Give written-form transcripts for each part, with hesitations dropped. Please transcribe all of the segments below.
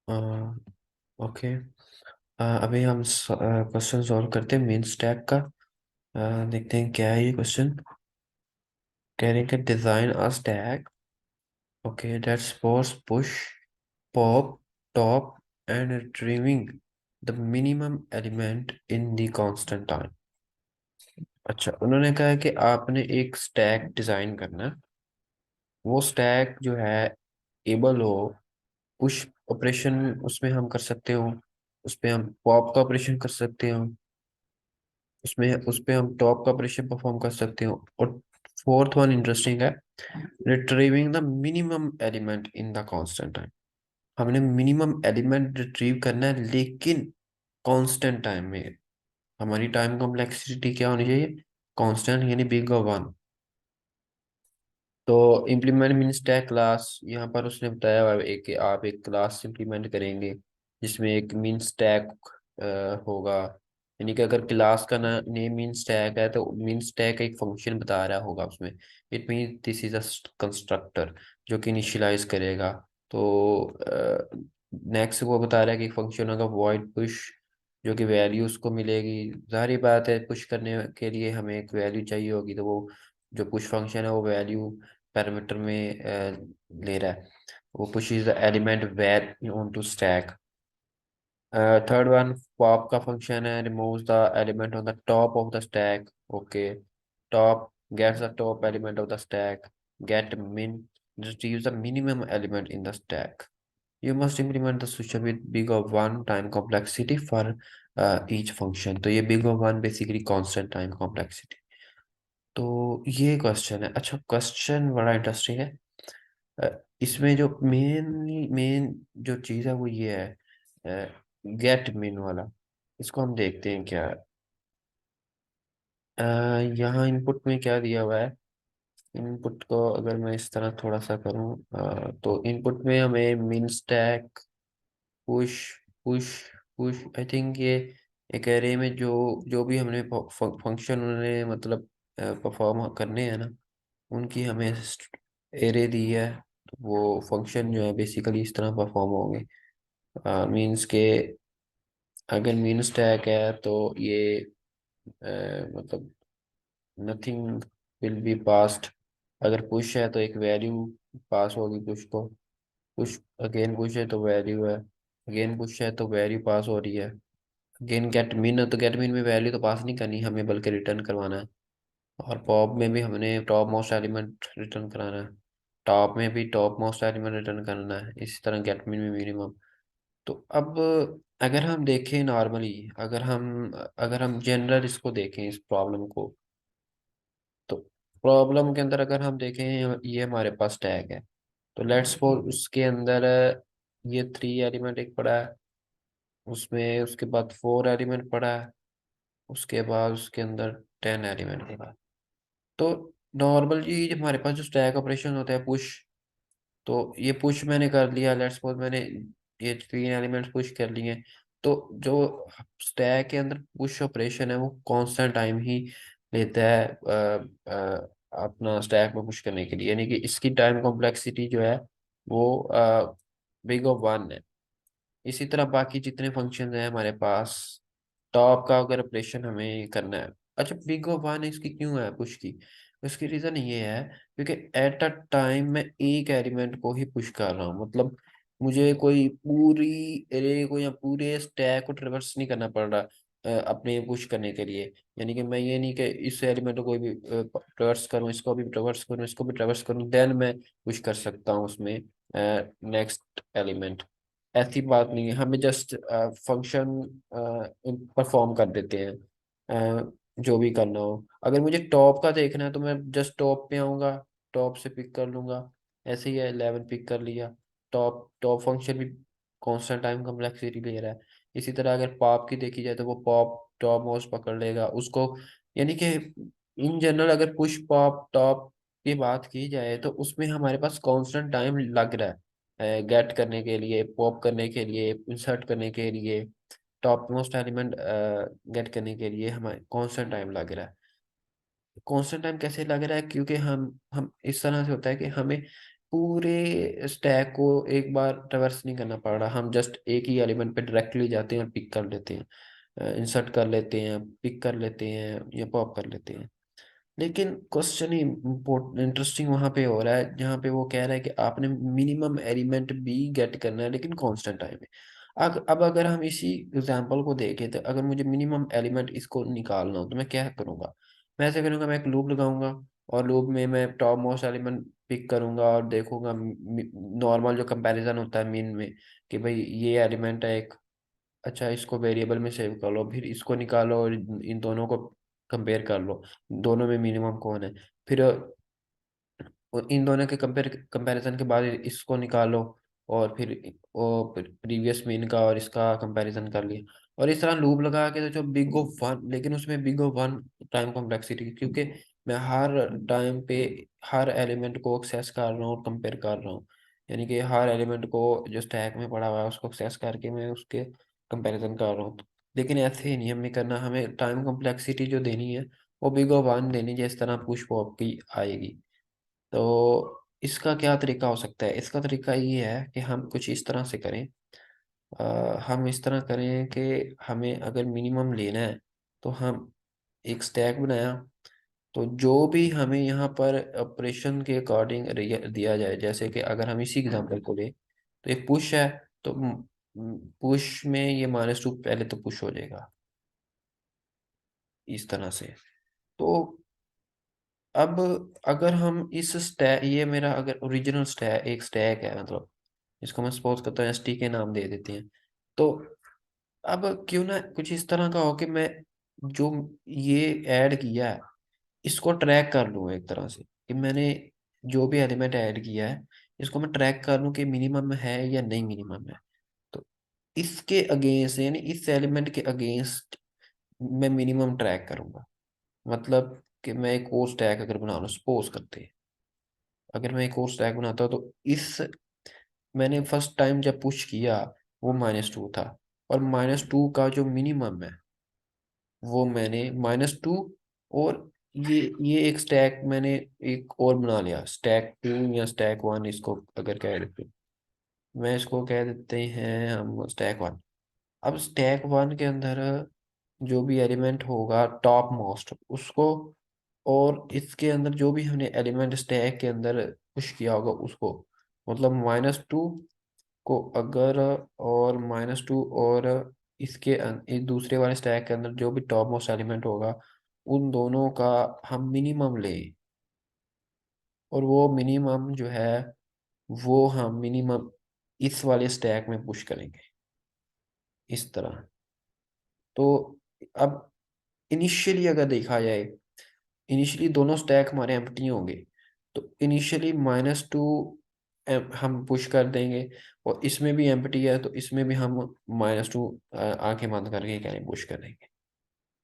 Okay. अभी हम question solve करते हैं मेन स्टैक का। देखते हैं क्या है ये क्वेश्चन। कह रहे हैं कि design a stack, okay, that supports push, pop, top and retrieving the minimum element in the constant time. अच्छा, उन्होंने कहा है कि आपने एक स्टैक डिजाइन करना है। वो स्टैक जो है एबल हो पुश ऑपरेशन उसमें हम कर सकते हो, उस पे हम पॉप का ऑपरेशन कर सकते हो, उसमें उस पे हम टॉप का ऑपरेशन परफॉर्म कर सकते हो। और फोर्थ वन इंटरेस्टिंग है, retrieving the minimum element in the constant time. हमने मिनिमम एलिमेंट रिट्रीव करना है लेकिन कांस्टेंट टाइम में। हमारी टाइम कॉम्प्लेक्सिटी क्या होनी चाहिए? कांस्टेंट, यानी बिग और वन। तो इम्प्लीमेंट मीन स्टैक क्लास, यहाँ पर उसने बताया हुआ है एक कि आप एक क्लास इम्प्लीमेंट करेंगे जिसमें एक मीन स्टैक होगा। यानी कि अगर क्लास का ना नेम मीन स्टैक है तो मीन स्टैक एक फंक्शन बता रहा होगा उसमें। It mean this is a constructor जो कि इनिशियलाइज करेगा। तो नेक्स्ट वो बता रहा है कि एक फंक्शन होगा वॉइड पुश, जो कि वैल्यू उसको मिलेगी। जाहिर बात है पुश करने के लिए हमें एक वैल्यू चाहिए होगी, तो वो जो पुश फंक्शन है वो वैल्यू पैरामीटर में ले रहा है। वो pushes the element where onto stack. Third one pop का फंक्शन है, removes the element on the top of the stack. Okay, top gets the top element of the stack. Get min retrieves the minimum element in the stack. You must implement the switcher with big of one time complexity for each function. तो ये big of one basically constant time complexity। तो ये question है। अच्छा, question बड़ा interesting है। अ, इसमें जो मेन मेन जो चीज़ है वो ये है, गेट मिन वाला। इसको हम देखते हैं क्या है। अ, यहाँ इनपुट में क्या दिया हुआ है। इनपुट को अगर मैं इस तरह थोड़ा सा करूँ, तो इनपुट में हमें मिन stack, push, push, push, I think ये एक एरे में जो जो भी हमने फंक्शन उन्होंने मतलब परफॉर्म करने हैं ना, उनकी हमें एरे दी है। तो वो फंक्शन जो है बेसिकली इस तरह परफॉर्म होंगे। मीन्स के अगर मीन स्टैक है तो ये मतलब नथिंग विल बी पास्ड। अगर पुश है तो एक वैल्यू पास होगी पुश को। पुश अगेन पुश है तो वैल्यू है, अगेन पुश है तो वैल्यू पास हो रही है। अगेन गेट मीन है तो गेट मीन में वैल्यू तो पास नहीं करनी हमें, बल्कि रिटर्न करवाना है। और पॉप में भी हमने टॉप मोस्ट एलिमेंट रिटर्न कराना है। टॉप में भी टॉप मोस्ट एलिमेंट रिटर्न करना है, इसी तरह गेट मिन में मिनिमम। तो अब अगर हम देखें नॉर्मली, अगर हम जनरल इसको देखें इस प्रॉब्लम को, तो प्रॉब्लम के अंदर अगर हम देखें ये हमारे पास टैग है। तो लेट्स सपोज उसके अंदर ये 3 एलिमेंट एक पड़ा है, उसमें उसके बाद 4 एलिमेंट पड़ा है, उसके बाद उसके अंदर 10 एलिमेंट पड़ा है। तो नॉर्मल ये हमारे पास जो स्टैक ऑपरेशन होता है पुश, तो ये पुश मैंने कर लिया। लेट्स सपोज मैंने ये 3 एलिमेंट्स पुश कर लिए। तो जो स्टैक के अंदर पुश ऑपरेशन है वो कांस्टेंट टाइम ही लेता है अपना स्टैक में पुश करने के लिए। यानी कि इसकी टाइम कॉम्प्लेक्सिटी जो है वो बिग ऑफ वन है। इसी तरह बाकी जितने फंक्शन हैं हमारे पास, टॉप का अगर ऑपरेशन हमें करना है। अच्छा, बिग ओ वन इसकी क्यों है पुश की? उसकी रीजन ये है क्योंकि एट अ टाइम मैं एक एलिमेंट को ही पुश कर रहा हूँ। मतलब मुझे कोई पूरी एरे को या पूरे स्टैक को ट्रेवर्स नहीं करना पड़ रहा अपने पुश करने के लिए। यानी कि मैं ये नहीं कि इस एलिमेंट को कोई भी ट्रेवर्स करूँ, इसको भी ट्रेवर्स करूँ, इसको भी ट्रेवर्स करूँ, देन मैं पुश कर सकता हूँ उसमें नेक्स्ट एलिमेंट। ऐसी बात नहीं है, हमें जस्ट फंक्शन परफॉर्म कर देते हैं जो भी करना हो। अगर मुझे टॉप का देखना है तो मैं जस्ट टॉप पे आऊँगा, टॉप से पिक कर लूँगा। ऐसे ही है, 11 पिक कर लिया। टॉप टॉप फंक्शन भी कांस्टेंट टाइम कॉम्प्लेक्सिटी ले रहा है। इसी तरह अगर पॉप की देखी जाए तो वो पॉप टॉप मोस्ट पकड़ लेगा उसको। यानी कि इन जनरल अगर पुश पॉप टॉप की बात की जाए तो उसमें हमारे पास कांस्टेंट टाइम लग रहा है गेट करने के लिए, पॉप करने के लिए, इंसर्ट करने के लिए, टॉप मोस्ट एलिमेंट गेट करने के लिए हमें कांस्टेंट टाइम लग रहा है। कांस्टेंट टाइम कैसे लग रहा है? क्योंकि हम इस तरह से होता है कि हमें पूरे स्टैक को एक बार ट्रैवर्स नहीं करना पड़ रहा, हम जस्ट एक ही एलिमेंट पे डायरेक्टली जाते हैं और पिक कर लेते हैं, इंसर्ट कर लेते हैं, पिक कर लेते हैं या पॉप कर लेते हैं। लेकिन क्वेश्चन ही इंटरेस्टिंग वहां पे हो रहा है, जहाँ पे वो कह रहा है कि आपने मिनिमम एलिमेंट भी गेट करना है लेकिन कांस्टेंट टाइम में। अब अगर हम इसी एग्जांपल को देखें, तो अगर मुझे मिनिमम एलिमेंट इसको निकालना हो तो मैं क्या करूंगा? मैं ऐसे करूंगा, मैं एक लूप लगाऊंगा और लूप में मैं टॉप मोस्ट एलिमेंट पिक करूंगा और देखूंगा नॉर्मल जो कंपैरिजन होता है मीन में, कि भाई ये एलिमेंट है एक, अच्छा इसको वेरिएबल में सेव कर लो, फिर इसको निकालो और इन दोनों को कंपेयर कर लो, दोनों में मिनिमम कौन है। फिर और इन दोनों के कंपैरिजन के बाद इसको निकालो, और फिर वो प्रीवियस मीन का और इसका कंपैरिजन कर लिया। और इस तरह लूप लगा के, तो जो बिग O वन, लेकिन उसमें big O one time complexity, क्योंकि मैं हर टाइम पे हर एलिमेंट को एक्सेस कर रहा हूँ और कंपेयर कर रहा हूँ। यानी कि हर एलिमेंट को जो स्टैक में पड़ा हुआ है उसको एक्सेस करके मैं उसके कंपैरिजन कर रहा हूँ। लेकिन ऐसे ही नहीं हमें करना, हमें टाइम कॉम्प्लेक्सिटी जो देनी है वो बिग O वन देनी है, जिस तरह पुश पॉप की आएगी। तो इसका क्या तरीका हो सकता है? इसका तरीका ये है कि हम कुछ इस तरह से करें, हम इस तरह करें कि हमें अगर मिनिमम लेना है तो हम एक स्टैक बनाया, तो जो भी हमें यहाँ पर ऑपरेशन के अकॉर्डिंग दिया जाए, जैसे कि अगर हम इसी एग्जांपल को लें, तो एक पुश है, तो पुश में ये -2 पहले तो पुश हो जाएगा इस तरह से। तो अब अगर हम इस स्टैक, ये मेरा अगर ओरिजिनल स्टैक, एक स्टैक है मतलब, इसको मैं सपोज करता हूँ ST के नाम दे देते हैं। तो अब क्यों ना कुछ इस तरह का हो कि मैं जो ये ऐड किया है इसको ट्रैक कर लूँ एक तरह से, कि मैंने जो भी एलिमेंट ऐड किया है इसको मैं ट्रैक कर लूँ कि मिनिमम है या नहीं मिनिमम है। तो इसके अगेंस्ट, यानी इस एलिमेंट के अगेंस्ट मैं मिनिमम ट्रैक करूंगा। मतलब कि मैं एक और स्टैक अगर बना लूँ, सपोज करते हैं अगर मैं एक और स्टैक बनाता हूँ, तो इस मैंने फर्स्ट टाइम जब पुश किया वो -2 था, और -2 का जो मिनिमम है वो मैंने -2, और ये एक स्टैक मैंने एक और बना लिया, स्टैक 2 या स्टैक 1 इसको अगर कह देते हैं। मैं इसको कह देते हैं हम स्टैक 1। अब स्टैक 1 के अंदर जो भी एलिमेंट होगा टॉप मोस्ट उसको, और इसके अंदर जो भी हमने एलिमेंट स्टैक के अंदर पुश किया होगा उसको, मतलब -2 को अगर, और -2, और इसके इस दूसरे वाले स्टैक के अंदर जो भी टॉप मोस्ट एलिमेंट होगा उन दोनों का हम मिनिमम ले, और वो मिनिमम जो है वो हम मिनिमम इस वाले स्टैक में पुश करेंगे इस तरह। तो अब इनिशियली अगर देखा जाए, इनिशियली दोनों स्टैक हमारे एम्प्टी होंगे, तो इनिशियली -2 हम पुश कर देंगे, और इसमें भी एम्प्टी है तो इसमें भी हम -2 आंखें बंद करके करें पुश कर देंगे,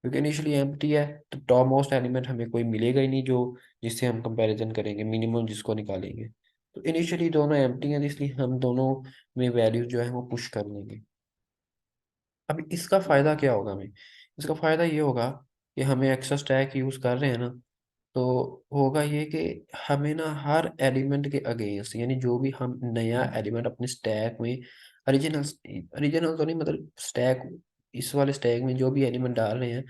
क्योंकि इनिशियली एम्प्टी है। तो टॉप मोस्ट एलिमेंट हमें कोई मिलेगा ही नहीं जो जिससे हम कंपैरिजन करेंगे, मिनिमम जिसको निकालेंगे। तो इनिशियली दोनों एम्प्टी हैं, इसलिए हम दोनों में वैल्यूज जो है वो पुश कर लेंगे। अब इसका फायदा क्या होगा हमें? इसका फायदा ये होगा कि हमें एक्स्ट्रा स्टैक यूज कर रहे हैं ना, तो होगा ये कि हमें ना हर एलिमेंट के अगेंस्ट, यानी जो भी हम नया एलिमेंट अपने स्टैक में, ओरिजिनल ओरिजिनल तो नहीं मतलब स्टैक, इस वाले स्टैक में जो भी एलिमेंट डाल रहे हैं,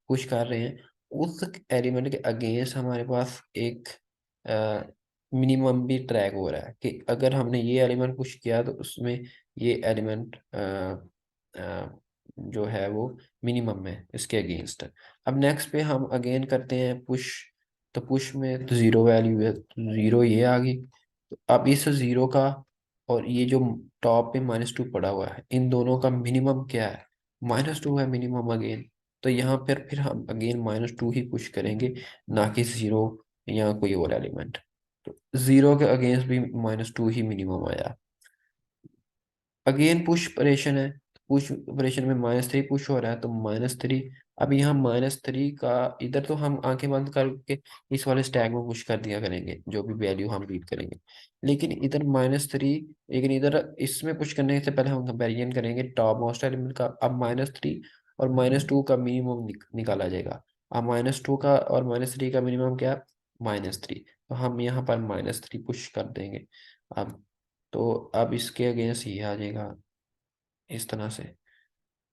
पुश कर रहे हैं, उस एलिमेंट के अगेंस्ट हमारे पास एक मिनिमम भी ट्रैक हो रहा है, कि अगर हमने ये एलिमेंट पुश किया तो उसमें ये एलिमेंट जो है वो मिनिमम में इसके अगेंस्ट है। अब नेक्स्ट पे हम अगेन करते हैं पुश, तो पुश में तो जीरो वैल्यू है, तो जीरो ये आ गई। तो अब इस जीरो का और ये जो टॉप पे -2 पड़ा हुआ है, इन दोनों का मिनिमम क्या है? -2 है मिनिमम अगेन। तो यहाँ पर फिर हम अगेन -2 ही पुश करेंगे, ना कि जीरो या कोई और एलिमेंट। तो जीरो के अगेंस्ट भी -2 ही मिनिमम आया। अगेन पुश ऑपरेशन है, पुश ऑपरेशन में -3 पुश हो रहा है, तो -3। अब यहाँ -3 का इधर तो हम आंखें बंद करके इस वाले स्टैक में पुश कर दिया करेंगे जो भी वैल्यू हम रीड करेंगे, लेकिन इधर -3, लेकिन इधर इसमें पुश करने से पहले हम कंपेरिजन करेंगे टॉप मोस्ट एलिमेंट का। अब -3 और -2 का मिनिमम निकाला जाएगा। अब -2 का और -3 का मिनिमम क्या? -3। तो हम यहाँ पर -3 पुश कर देंगे अब। तो अब इसके अगेंस्ट ये आ जाएगा इस तरह से।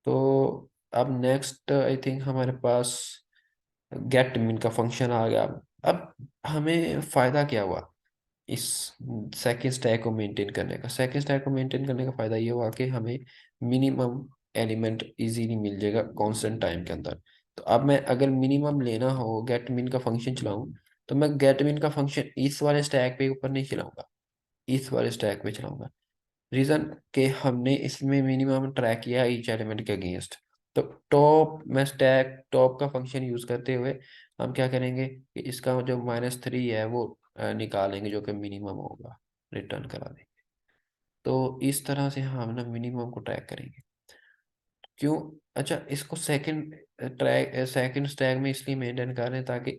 तो अब नेक्स्ट आई थिंक हमारे पास गेट मिन का फंक्शन आ गया। अब हमें फायदा क्या हुआ इस सेकंड स्टैक को मेंटेन करने का? सेकंड स्टैक को मेंटेन करने का फायदा ये हुआ कि हमें मिनिमम एलिमेंट इजीली मिल जाएगा कांस्टेंट टाइम के अंदर। तो अब मैं अगर मिनिमम लेना हो गेट मिन का फंक्शन चलाऊं, तो मैं गेट मिन का फंक्शन इस वाले स्टैक पे ऊपर नहीं चलाऊंगा, इस वाले स्टैक पे चलाऊंगा। रीजन कि हमने इसमें मिनिमम ट्रैक किया ईच एलिमेंट के अगेंस्ट। तो टॉप में स्टैक टॉप का फंक्शन यूज करते हुए हम क्या करेंगे कि इसका जो -3 है वो निकालेंगे, जो कि मिनिमम होगा, रिटर्न करा देंगे। तो इस तरह से हम ना मिनिमम को ट्रैक करेंगे। क्यों? अच्छा, इसको सेकंड स्टैक में इसलिए मेंटेन कर रहे हैं ताकि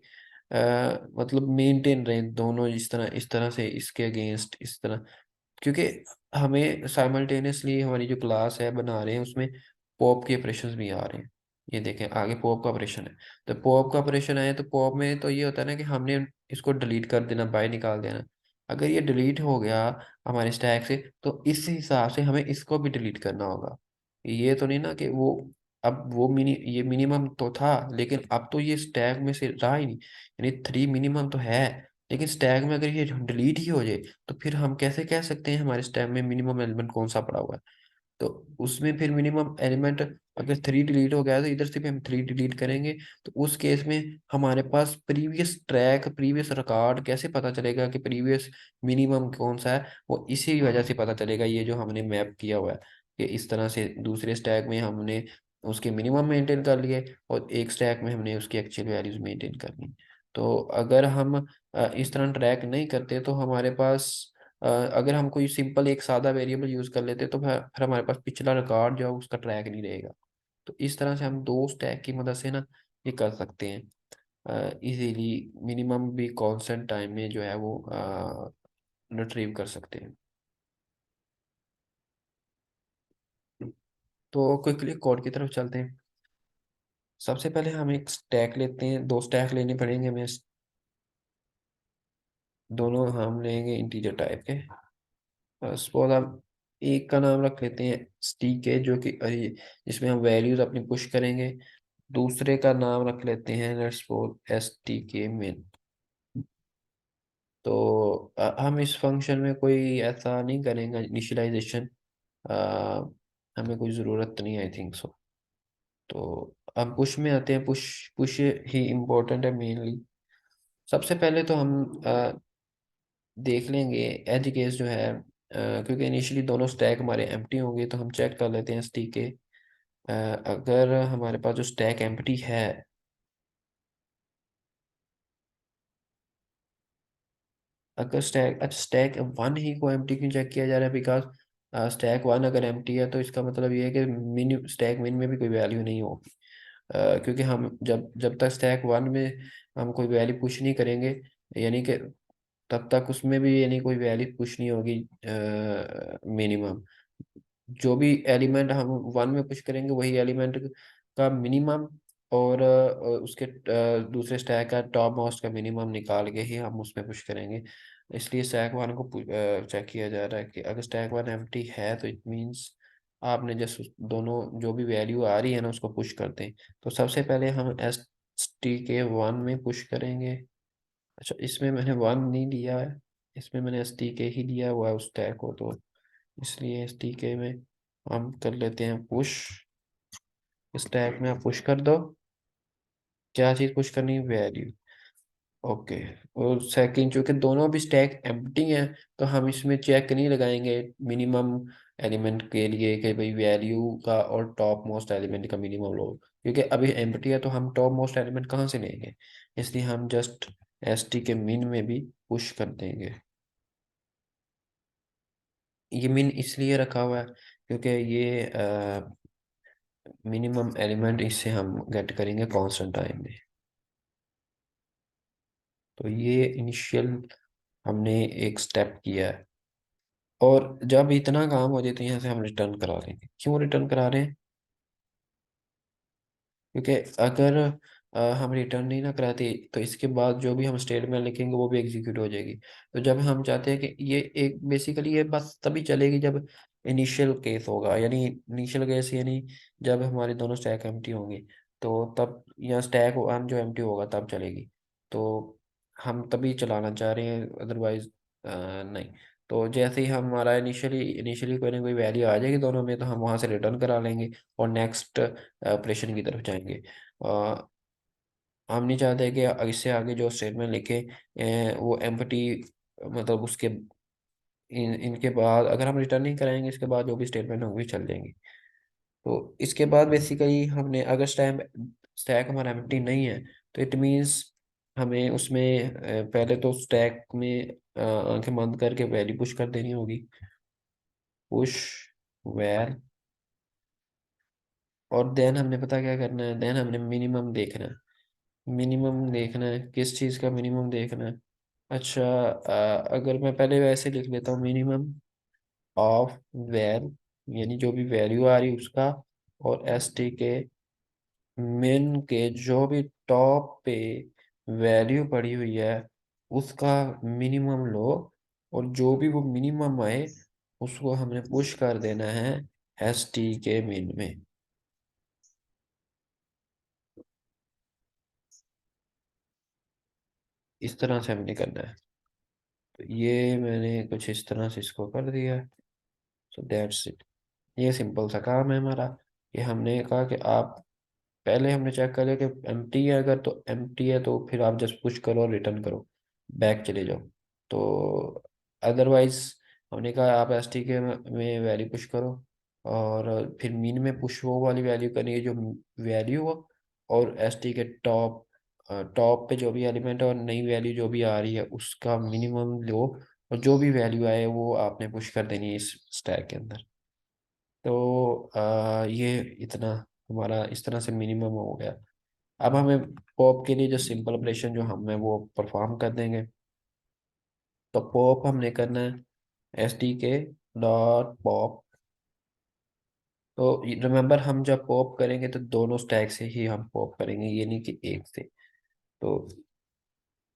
मतलब मेंटेन रहे दोनों इस तरह से इसके अगेंस्ट इस तरह। क्योंकि हमें साइमल्टेनियसली हमारी जो क्लास है बना रहे हैं उसमें पॉप के ऑपरेशंस भी आ रहे हैं। ये देखें आगे पॉप का ऑपरेशन है। तो पॉप का ऑपरेशन है तो पॉप में तो ये होता है ना कि हमने इसको डिलीट कर देना, बाय निकाल देना। अगर ये डिलीट हो गया हमारे स्टैक से, तो इस हिसाब से हमें इसको भी डिलीट करना होगा। ये तो नहीं ना कि वो अब वो ये मिनिमम तो था लेकिन अब तो ये स्टैक में से रहा ही नहीं, यानी 3 मिनिमम तो है, लेकिन स्टैक में अगर ये डिलीट ही हो जाए तो फिर हम कैसे कह सकते हैं हमारे स्टैक में मिनिमम एलिमेंट कौन सा पड़ा हुआ है? तो उसमें फिर मिनिमम एलिमेंट अगर 3 डिलीट हो गया तो इधर से भी हम 3 डिलीट करेंगे। तो उस केस में हमारे पास प्रीवियस ट्रैक प्रीवियस रिकॉर्ड कैसे पता चलेगा कि प्रीवियस मिनिमम कौन सा है? वो इसी वजह से पता चलेगा, ये जो हमने मैप किया हुआ है कि इस तरह से दूसरे स्टैक में हमने उसके मिनिमम मेंटेन कर लिए और एक स्टैक में हमने उसकी एक्चुअल वैल्यूज मेंटेन करनी। तो अगर हम इस तरह ट्रैक नहीं करते तो हमारे पास अगर हम कोई सिंपल एक सादा वेरिएबल यूज कर लेते तो फिर हमारे पास पिछला रिकॉर्ड जो है उसका ट्रैक नहीं रहेगा। तो इस तरह से हम दो स्टैक की मदद से ना ये कर सकते हैं इजीली, मिनिमम भी कांस्टेंट टाइम में जो है वो रिट्रीव कर सकते हैं। तो क्विकली कोड की तरफ चलते हैं। सबसे पहले हम एक स्टैक लेते हैं, दो स्टैक लेने पड़ेंगे हमें। दोनों हम लेंगे इंटीजर टाइप के। सपोज हम एक का नाम रख लेते हैं स्टीके, जो कि जिसमें हम वैल्यूज अपनी पुश करेंगे। दूसरे का नाम रख लेते हैं लेट्स सपोज STK मेन। तो हम इस फंक्शन में कोई ऐसा नहीं करेंगे इनिशियलाइजेशन, हमें कोई ज़रूरत नहीं, आई थिंक सो। तो अब पुश में आते हैं। पुश पुश ही इम्पोर्टेंट है मेनली। सबसे पहले तो हम देख लेंगे एज केस जो है क्योंकि इनिशियली दोनों स्टैक हमारे एम्प्टी होंगे, तो हम चेक कर लेते हैं STK। अगर हमारे पास जो स्टैक एम्प्टी है, अगर स्टैक वन ही को एम्प्टी क्यों चेक किया जा रहा है? बिकॉज स्टैक वन अगर एम्प्टी है तो इसका मतलब ये है कि मिन स्टैक मिन में भी कोई वैल्यू नहीं होगी। क्योंकि हम जब जब तक स्टैक वन में हम कोई वैल्यू पुश नहीं करेंगे, यानी कि तब तक उसमें भी यानी कोई वैल्यू पुश नहीं होगी मिनिमम। जो भी एलिमेंट हम वन में पुश करेंगे वही एलिमेंट का मिनिमम और उसके दूसरे स्टैक का टॉप मोस्ट का मिनिमम निकाल के ही हम उसमें पुश करेंगे। इसलिए स्टैक वन को चेक किया जा रहा है कि अगर स्टैक वन एम्प्टी है तो इट मीन्स आपने जस्ट दोनों जो भी वैल्यू आ रही है ना उसको पुश कर दें। तो सबसे पहले हम STK वन में पुश करेंगे। अच्छा, इसमें मैंने वन नहीं लिया है, इसमें मैंने STK ही लिया हुआ है उस स्टैक को, तो इसलिए STK में हम कर लेते हैं पुश। स्टैक में आप पुश कर दो। क्या चीज़ पुश करनी है? वैल्यू। ओके। और सेकंड चूंकि दोनों भी स्टैक एम्प्टी हैं तो हम इसमें चेक नहीं लगाएंगे मिनिमम एलिमेंट के लिए कि भाई वैल्यू का और टॉप मोस्ट एलिमेंट का मिनिमम लो, क्योंकि अभी एम्प्टी है तो हम टॉप मोस्ट एलिमेंट कहाँ से लेंगे? इसलिए हम जस्ट ST के मिन में भी पुश कर देंगे। ये मिन इसलिए रखा हुआ है क्योंकि ये मिनिमम एलिमेंट इससे हम गेट करेंगे कांस्टेंट टाइम में। तो ये इनिशियल हमने एक स्टेप किया है। और जब इतना काम हो जाए तो यहाँ से हम रिटर्न करा लेंगे। क्यों रिटर्न करा रहे हैं? क्योंकि अगर हम रिटर्न नहीं ना कराते तो इसके बाद जो भी हम स्टेटमेंट लिखेंगे वो भी एग्जीक्यूट हो जाएगी। तो जब हम चाहते हैं कि ये एक बेसिकली ये बस तभी चलेगी जब इनिशियल केस होगा, यानी इनिशियल केस यानी जब हमारे दोनों स्टैक एम्प्टी होंगे, तो तब या स्टैक वन जो एम्प्टी होगा तब चलेगी। तो हम तभी चलाना चाह रहे हैं, अदरवाइज नहीं। तो जैसे ही हमारा इनिशियली कोई ना कोई वैल्यू आ जाएगी दोनों में, तो हम वहाँ से रिटर्न करा लेंगे और नेक्स्ट ऑपरेशन की तरफ जाएंगे। हम नहीं चाहते कि इससे आगे जो स्टेटमेंट लिखे वो एम्प्टी, मतलब उसके इनके बाद अगर हम रिटर्न नहीं कराएंगे इसके बाद जो भी स्टेटमेंट होंगी चल जाएंगी। तो इसके बाद बेसिकली हमने अगर स्टैक हमारा एम्प्टी नहीं है तो इट मीन्स हमें उसमें पहले तो स्टैक में आंखें बंद करके वैल्यू पुश कर देनी होगी। पुश वैल, और देन हमने पता क्या करना है, देन हमने मिनिमम देखना है। मिनिमम देखना है, किस चीज़ का मिनिमम देखना है? अच्छा, अगर मैं पहले वैसे लिख लेता हूँ, मिनिमम ऑफ वैल, यानी जो भी वैल्यू आ रही उसका, और एस टी के मिन के जो भी टॉप पे वैल्यू पड़ी हुई है उसका मिनिमम लो, और जो भी वो मिनिमम आए उसको हमने पुश कर देना है एस टी के मिन में। इस तरह से हमने करना है। तो ये मैंने कुछ इस तरह से इसको कर दिया। So that's it. ये सिंपल सा काम है हमारा, कि हमने कहा कि आप पहले हमने चेक कर लिया कि एम्प्टी है, अगर तो एम्प्टी है तो फिर आप जस्ट पुश करो और रिटर्न करो, बैक चले जाओ। तो अदरवाइज हमने कहा आप एस टी के में वैल्यू पुश करो, और फिर मीन में पुश वो वाली वैल्यू करनी है जो वैल्यू हो, और एस टी के टॉप टॉप पे जो भी एलिमेंट है और नई वैल्यू जो भी आ रही है उसका मिनिमम लो, और जो भी वैल्यू आए वो आपने पुश कर देनी है इस स्टैक के अंदर। तो ये इतना हमारा इस तरह से मिनिमम हो गया। अब हमें पॉप के लिए जो सिंपल ऑपरेशन जो हम है वो परफॉर्म कर देंगे। तो पॉप हमने करना है एस टी के डॉट पॉप। तो रिमेंबर हम जब पॉप करेंगे तो दोनों स्टैक से ही हम पॉप करेंगे, ये नहीं कि एक से। तो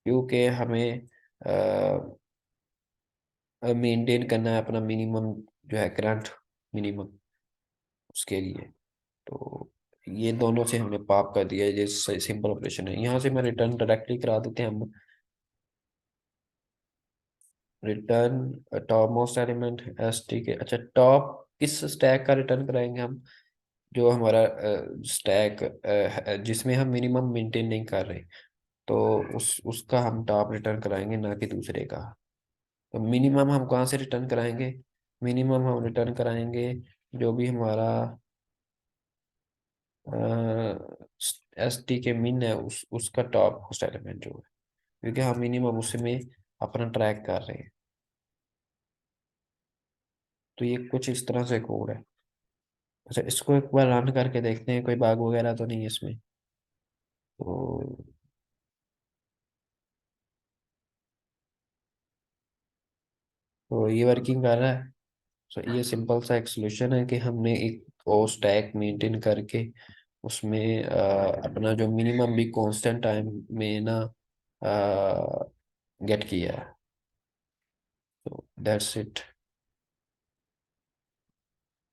क्योंकि हमें मेंटेन करना है अपना मिनिमम जो है करंट मिनिमम, उसके लिए। तो ये दोनों से हमने पॉप कर दिया, ये सिंपल ऑपरेशन है। यहाँ से मैं रिटर्न डायरेक्टली करा देते हैं हम। Return top most element S T के, अच्छा टॉप किस स्टैक का रिटर्न कराएंगे हम? जो हमारा स्टैक जिसमें हम मिनिमम मेंटेन नहीं कर रहे, तो उसका हम टॉप रिटर्न कराएंगे, ना कि दूसरे का। तो मिनिमम हम कहाँ से रिटर्न कराएंगे? मिनिमम हम रिटर्न कराएंगे जो भी हमारा एस टी के मिन है उसका टॉप मोस्ट एलिमेंट जो है, क्योंकि हम मिनिमम उसमें अपना ट्रैक कर रहे हैं। तो ये कुछ इस तरह से कोड है। अच्छा, इसको एक बार रन करके देखते हैं कोई बाग वगैरह तो नहीं है इसमें। तो, तो ये वर्किंग कर रहा है। तो ये सिंपल सा एक सोल्यूशन है कि हमने एक और स्टैक मेंटेन करके उसमें अपना जो मिनिमम भी कांस्टेंट टाइम में ना गेट किया है। तो दैट्स इट।